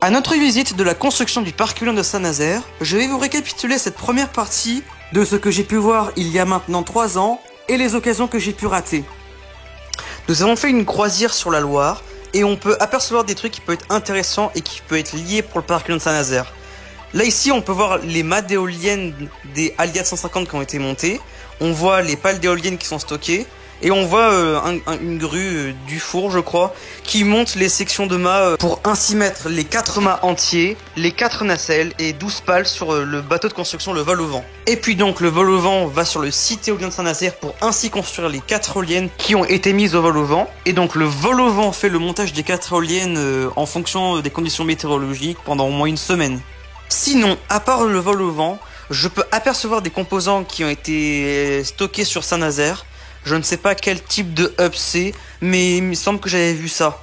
À notre visite de la construction du parc éolien de Saint-Nazaire, je vais vous récapituler cette première partie de ce que j'ai pu voir il y a maintenant 3 ans et les occasions que j'ai pu rater. Nous avons fait une croisière sur la Loire et on peut apercevoir des trucs qui peuvent être intéressants et qui peuvent être liés pour le parc éolien de Saint-Nazaire. Là ici on peut voir les mâts d'éoliennes des Alliad 150 qui ont été montés, on voit les pales d'éoliennes qui sont stockées, et on voit une grue du four, je crois, qui monte les sections de mâts pour ainsi mettre les 4 mâts entiers, les 4 nacelles et 12 pales sur le bateau de construction, le vol au vent. Et puis donc le vol au vent va sur le site éolien de Saint-Nazaire pour ainsi construire les 4 éoliennes qui ont été mises au vol au vent. Et donc le vol au vent fait le montage des 4 éoliennes en fonction des conditions météorologiques pendant au moins une semaine. Sinon, à part le vol au vent, je peux apercevoir des composants qui ont été stockés sur Saint-Nazaire. Je ne sais pas quel type de hub c'est, mais il me semble que j'avais vu ça.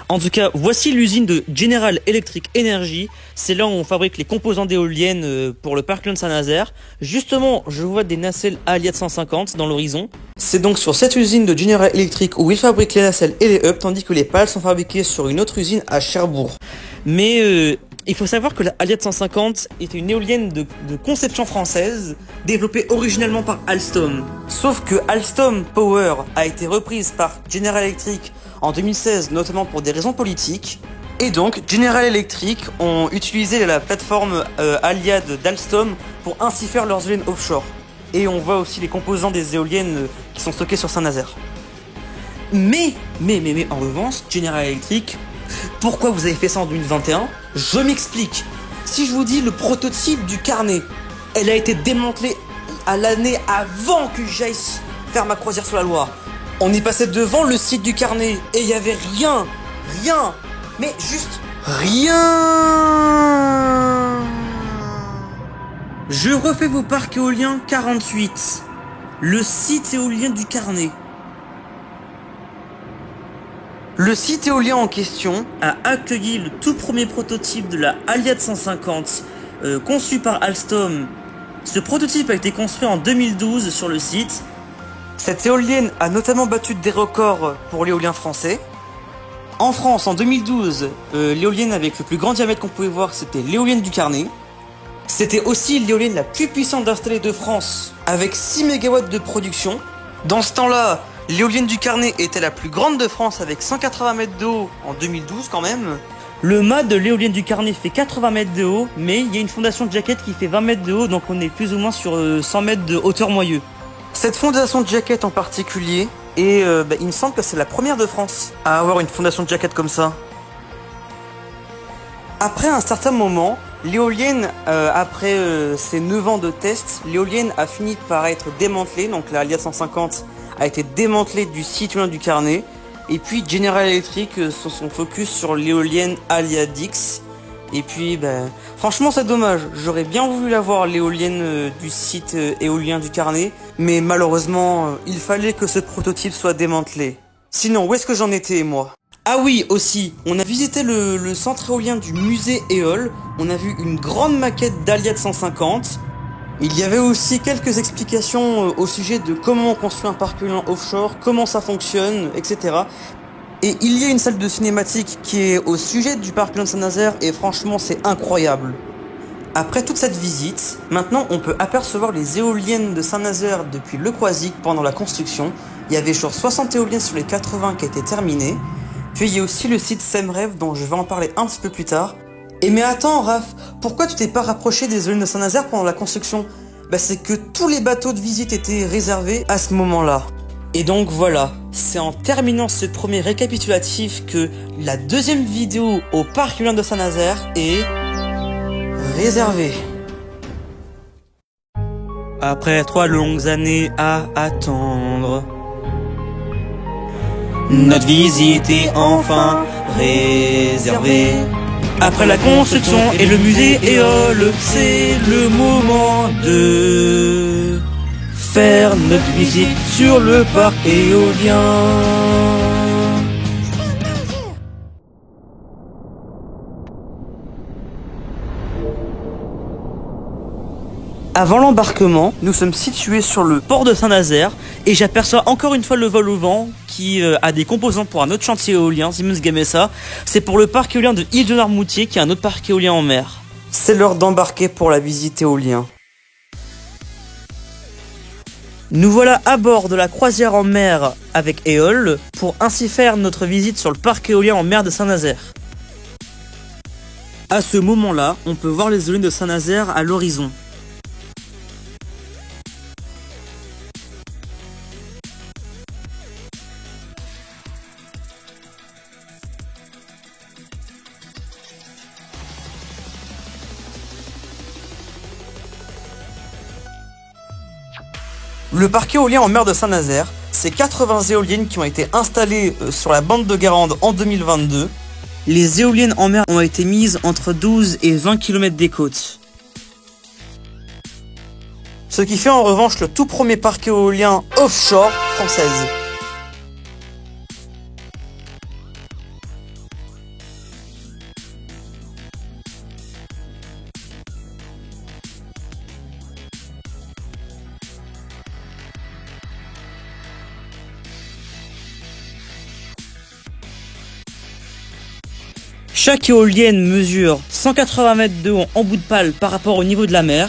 En tout cas, voici l'usine de General Electric Energy. C'est là où on fabrique les composants d'éoliennes pour le parc éolien de Saint-Nazaire. Justement, je vois des nacelles Alliad 150 dans l'horizon. C'est donc sur cette usine de General Electric où ils fabriquent les nacelles et les hubs, tandis que les pales sont fabriquées sur une autre usine à Cherbourg. Mais il faut savoir que la Alliad 150 est une éolienne de conception française, développée originellement par Alstom. Sauf que Alstom Power a été reprise par General Electric en 2016, notamment pour des raisons politiques. Et donc, General Electric ont utilisé la plateforme Alliad d'Alstom pour ainsi faire leurs éoliennes offshore. Et on voit aussi les composants des éoliennes qui sont stockés sur Saint-Nazaire. Mais, en revanche, General Electric, pourquoi vous avez fait ça en 2021 ? Je m'explique. Si je vous dis le prototype du carnet, elle a été démantelée à l'année avant que j'aille faire ma croisière sur la Loire. On est passé devant le site du carnet et il y avait rien, mais juste rien. Je refais vos parcs éoliens 48. Le site éolien du carnet. Le site éolien en question a accueilli le tout premier prototype de la Alliad 150 conçu par Alstom. Ce prototype a été construit en 2012 sur le site. Cette éolienne a notamment battu des records pour l'éolien français. En France, en 2012, l'éolienne avec le plus grand diamètre qu'on pouvait voir, c'était l'éolienne du Carnet. C'était aussi l'éolienne la plus puissante installée de France, avec 6 MW de production. Dans ce temps-là, l'éolienne du Carnet était la plus grande de France avec 180 mètres de haut en 2012 quand même. Le mât de l'éolienne du Carnet fait 80 mètres de haut, mais il y a une fondation de jaquette qui fait 20 mètres de haut, donc on est plus ou moins sur 100 mètres de hauteur moyeu. Cette fondation de jaquette en particulier, et il me semble que c'est la première de France à avoir une fondation de jaquette comme ça. Après un certain moment, l'éolienne, après ses 9 ans de test, l'éolienne a fini par être démantelée, donc la Alliad 150 a été démantelée du site éolien du Carnet, et puis General Electric sur son focus sur l'éolienne Alliad X. Et puis franchement c'est dommage, j'aurais bien voulu l'avoir l'éolienne du site éolien du Carnet, mais malheureusement il fallait que ce prototype soit démantelé. Sinon où est-ce que j'en étais moi ? Ah oui aussi, on a visité le centre éolien du musée Éole, on a vu une grande maquette d'Alliad 150. Il y avait aussi quelques explications au sujet de comment on construit un parc éolien offshore, comment ça fonctionne, etc. Et il y a une salle de cinématique qui est au sujet du parc éolien de Saint-Nazaire et franchement c'est incroyable. Après toute cette visite, maintenant on peut apercevoir les éoliennes de Saint-Nazaire depuis Le Croisic pendant la construction. Il y avait genre 60 éoliennes sur les 80 qui étaient terminées. Puis il y a aussi le site Semref dont je vais en parler un petit peu plus tard. Et mais attends Raph, pourquoi tu t'es pas rapproché des éoliennes de Saint-Nazaire pendant la construction ? C'est que tous les bateaux de visite étaient réservés à ce moment-là. Et donc voilà, c'est en terminant ce premier récapitulatif que la deuxième vidéo au parc éolien de Saint-Nazaire est réservée. Après 3 longues années à attendre, notre visite est enfin réservée. Après la construction et le musée Éole, c'est le moment de faire notre visite sur le parc éolien. Avant l'embarquement, nous sommes situés sur le port de Saint-Nazaire et j'aperçois encore une fois le vol au vent qui a des composants pour un autre chantier éolien, Siemens Gamesa. C'est pour le parc éolien de Île-de-Noirmoutier qui est un autre parc éolien en mer. C'est l'heure d'embarquer pour la visite éolien. Nous voilà à bord de la croisière en mer avec Éole pour ainsi faire notre visite sur le parc éolien en mer de Saint-Nazaire. À ce moment-là, on peut voir les éoliennes de Saint-Nazaire à l'horizon. Le parc éolien en mer de Saint-Nazaire, c'est 80 éoliennes qui ont été installées sur la bande de Guérande en 2022. Les éoliennes en mer ont été mises entre 12 et 20 km des côtes. Ce qui fait en revanche le tout premier parc éolien offshore française. Chaque éolienne mesure 180 mètres de haut en bout de pale par rapport au niveau de la mer.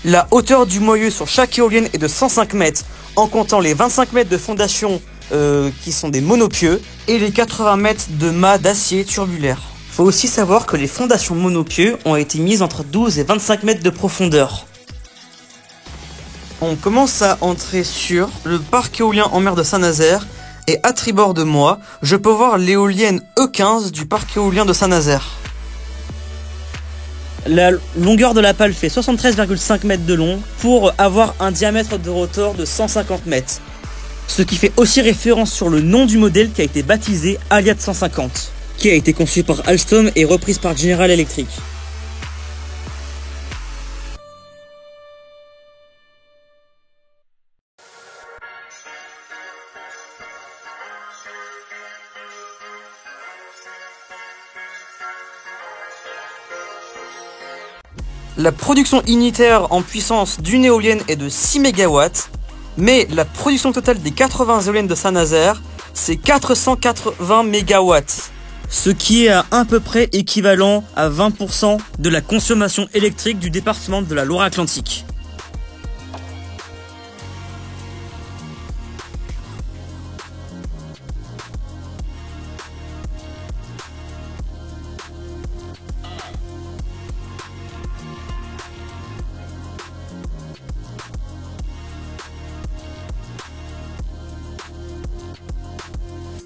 La hauteur du moyeu sur chaque éolienne est de 105 mètres en comptant les 25 mètres de fondation qui sont des monopieux et les 80 mètres de mât d'acier turbulaire. Faut aussi savoir que les fondations monopieux ont été mises entre 12 et 25 mètres de profondeur. On commence à entrer sur le parc éolien en mer de Saint-Nazaire. Et à tribord de moi, je peux voir l'éolienne E15 du parc éolien de Saint-Nazaire. La longueur de la pale fait 73,5 mètres de long pour avoir un diamètre de rotor de 150 mètres. Ce qui fait aussi référence sur le nom du modèle qui a été baptisé Alliad 150, qui a été conçu par Alstom et reprise par General Electric. La production unitaire en puissance d'une éolienne est de 6 MW, mais la production totale des 80 éoliennes de Saint-Nazaire, c'est 480 MW, ce qui est à peu près équivalent à 20% de la consommation électrique du département de la Loire-Atlantique.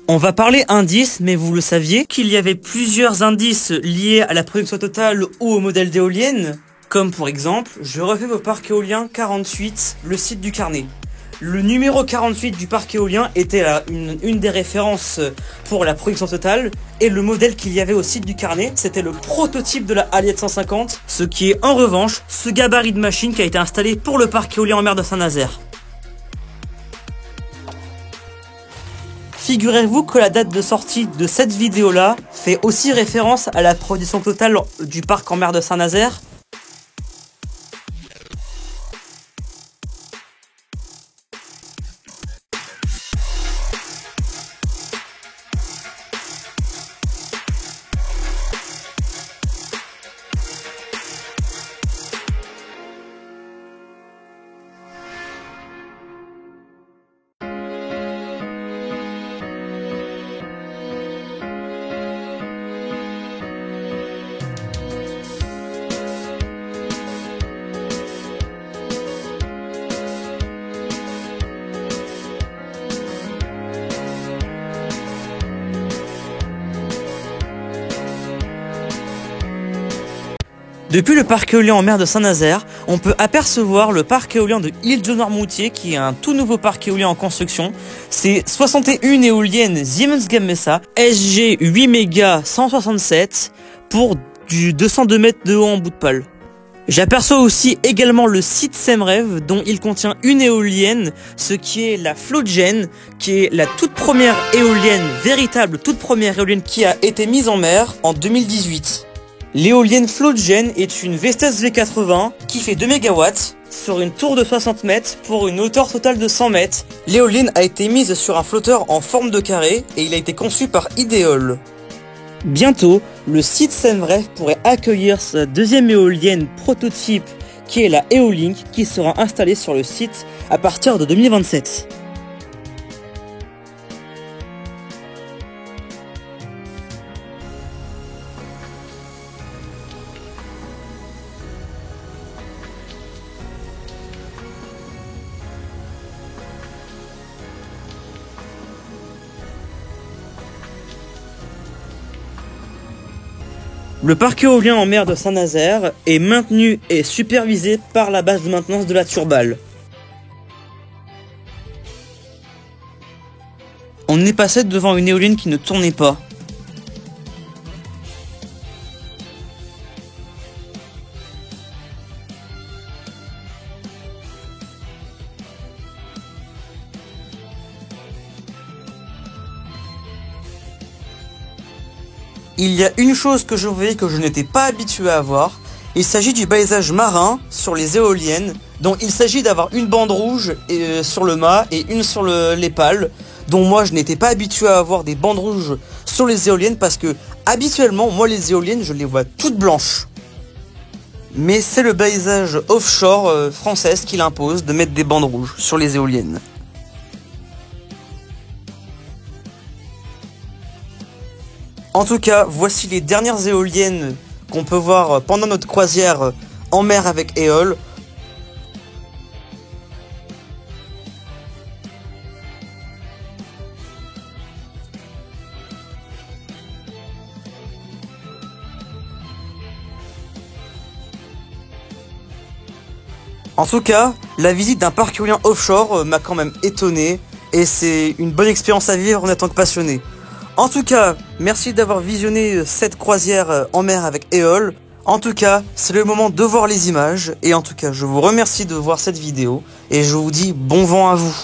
On va parler indices, mais vous le saviez qu'il y avait plusieurs indices liés à la production totale ou au modèle d'éolienne, comme pour exemple, je refais vos parcs éoliens 48, le site du carnet. Le numéro 48 du parc éolien était une des références pour la production totale, et le modèle qu'il y avait au site du carnet, c'était le prototype de la Alliad 150, ce qui est en revanche ce gabarit de machine qui a été installé pour le parc éolien en mer de Saint-Nazaire. Figurez-vous que la date de sortie de cette vidéo-là fait aussi référence à la production totale du parc en mer de Saint-Nazaire. Depuis le parc éolien en mer de Saint-Nazaire, on peut apercevoir le parc éolien de Île-de-Noirmoutier qui est un tout nouveau parc éolien en construction. C'est 61 éoliennes Siemens Gamesa SG 8 mégas 167 pour du 202 mètres de haut en bout de pale. J'aperçois aussi également le site Semrev dont il contient une éolienne, ce qui est la Floatgen, qui est la toute première éolienne, véritable toute première éolienne qui a été mise en mer en 2018. L'éolienne Floatgen est une Vestas V80 qui fait 2 MW sur une tour de 60 mètres pour une hauteur totale de 100 mètres. L'éolienne a été mise sur un flotteur en forme de carré et il a été conçu par Ideol. Bientôt, le site Senvref pourrait accueillir sa deuxième éolienne prototype qui est la Eolink qui sera installée sur le site à partir de 2027. Le parc éolien en mer de Saint-Nazaire est maintenu et supervisé par la base de maintenance de la Turballe. On est passé devant une éolienne qui ne tournait pas. Il y a une chose que je voyais que je n'étais pas habitué à voir, il s'agit du balisage marin sur les éoliennes, dont il s'agit d'avoir une bande rouge sur le mât et une sur les pales, dont moi je n'étais pas habitué à avoir des bandes rouges sur les éoliennes parce que habituellement moi les éoliennes je les vois toutes blanches. Mais c'est le balisage offshore française qui l'impose de mettre des bandes rouges sur les éoliennes. En tout cas, voici les dernières éoliennes qu'on peut voir pendant notre croisière en mer avec Eol. En tout cas, la visite d'un parc éolien offshore m'a quand même étonné et c'est une bonne expérience à vivre en étant que passionné. En tout cas, merci d'avoir visionné cette croisière en mer avec Eol. En tout cas, c'est le moment de voir les images. Et en tout cas, je vous remercie de voir cette vidéo. Et je vous dis bon vent à vous.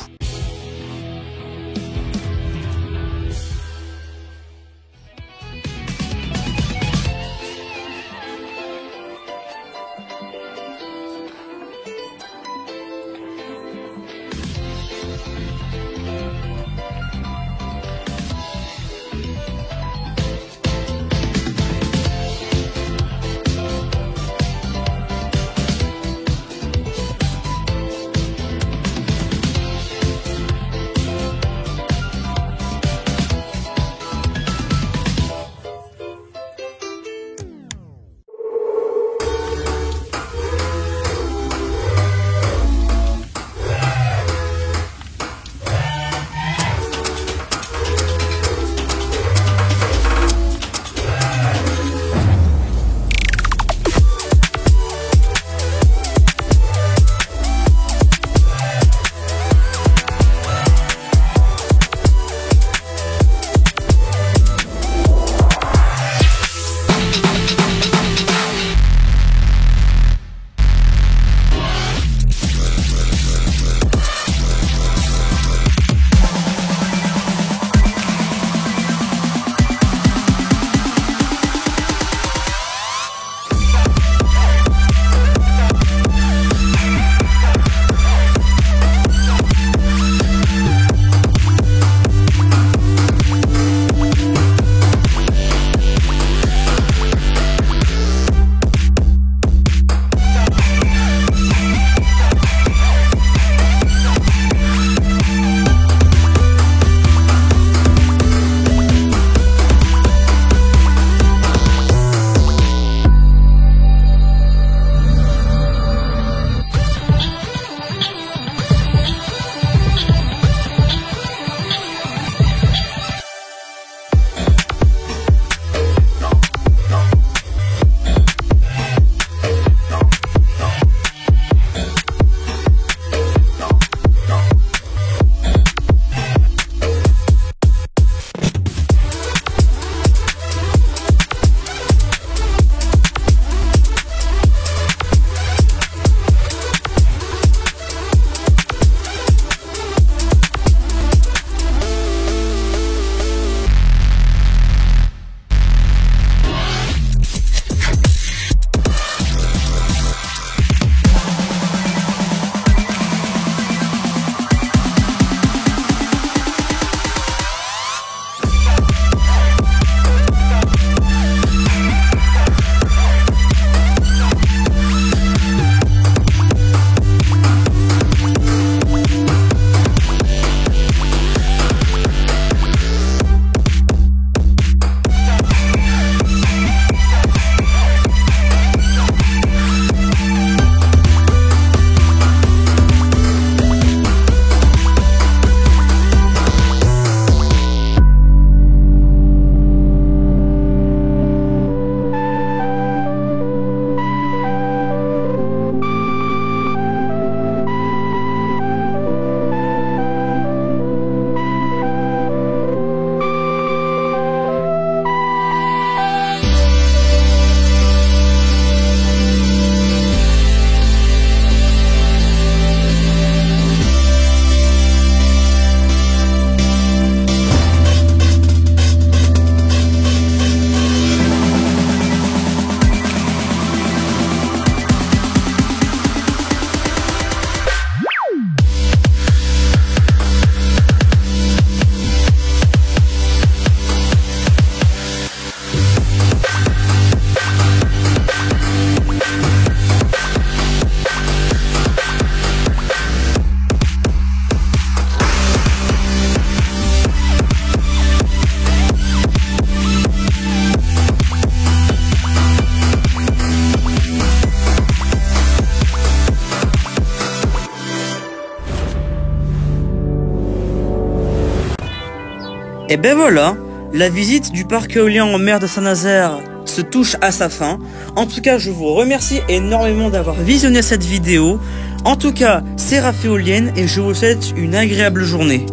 Et ben voilà, la visite du parc éolien en mer de Saint-Nazaire se touche à sa fin. En tout cas, je vous remercie énormément d'avoir visionné cette vidéo. En tout cas, c'est Raphaëlienne et je vous souhaite une agréable journée.